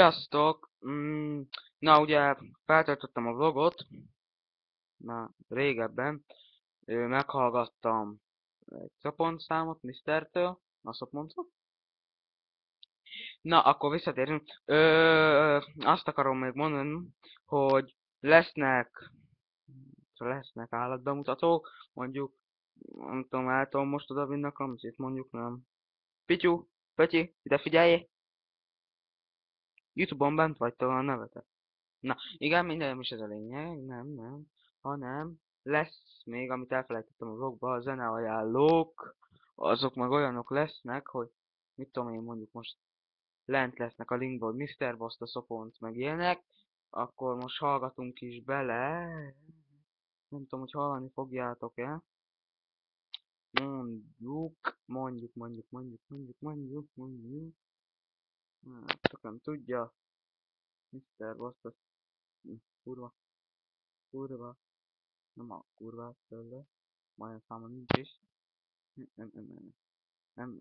Sziasztok! Na ugye feltöltöttem a vlogot, már régebben, meghallgattam egy szapontszámot Mr-től, a szapontot. Na, akkor visszatérünk. Azt akarom még mondani, hogy lesznek állatbemutatók, mondjuk, nem tudom, el tudom most odavinni a kamcsit, mondjuk nem. Pityu, Pötyi, ide figyelj! YouTube-on bent vagy talán nevetek. Na, igen, minden is ez a lényeg, nem, hanem lesz még, amit elfelejtettem a vlogba, a zeneajánlók, azok meg olyanok lesznek, hogy mit tudom én, mondjuk most lent lesznek a linkból Mr. Boss, a Szopont, meg ilyenek, akkor most hallgatunk is bele, nem tudom, hogy hallani fogjátok-e, mondjuk, hát, csak nem tudja, Mr. Boss, az kurva, kurva, nem a kurvát tőle, majd száma nincs is. Nem,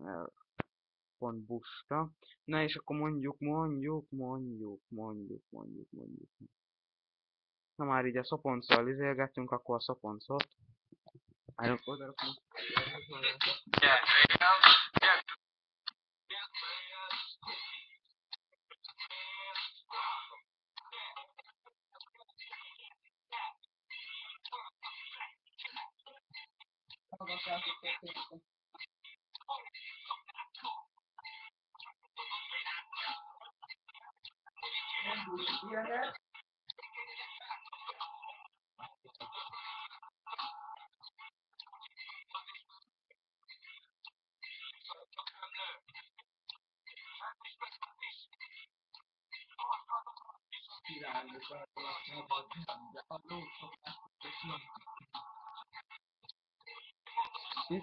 pont busta. Na és akkor mondjuk. Na már így a szoponccal izélgettünk, akkor a szoponcot. Állunk oda,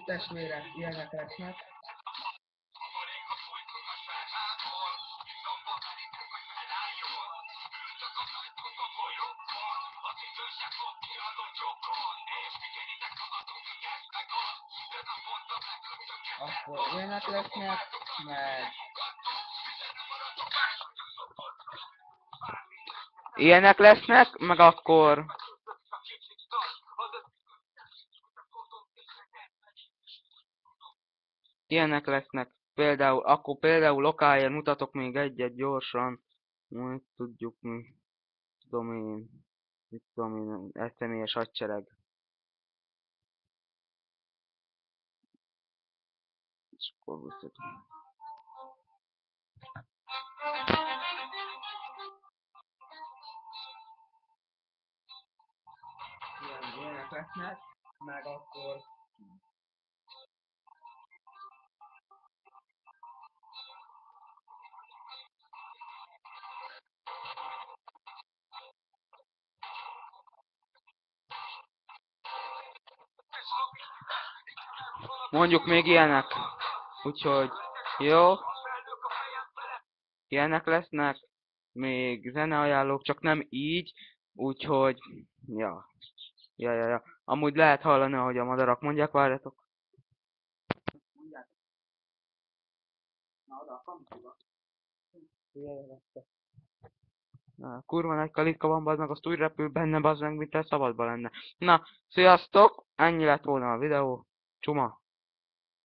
testvérek, ilyenek lesznek. Akkor ilyenek lesznek, meg... Ilyenek lesznek, meg akkor... Ilyenek lesznek, például lokáljen mutatok még egyet gyorsan, majd tudjuk mi, mit tudom én, egyszemélyes hadsereg. És akkor visszatom. Ilyenek lesznek, meg akkor... Mondjuk még ilyenek, úgyhogy jó, ilyenek lesznek, még zeneajánlók, csak nem így, úgyhogy, ja. Amúgy lehet hallani, ahogy a madarak mondják, várjatok. Na, oda a kampuba. Na, kurva nagy kalitka van, bazd meg, azt úgy repül benne, bazd meg, mint a szabadba lenne. Na, sziasztok! Ennyi lett volna a videó. Csuma!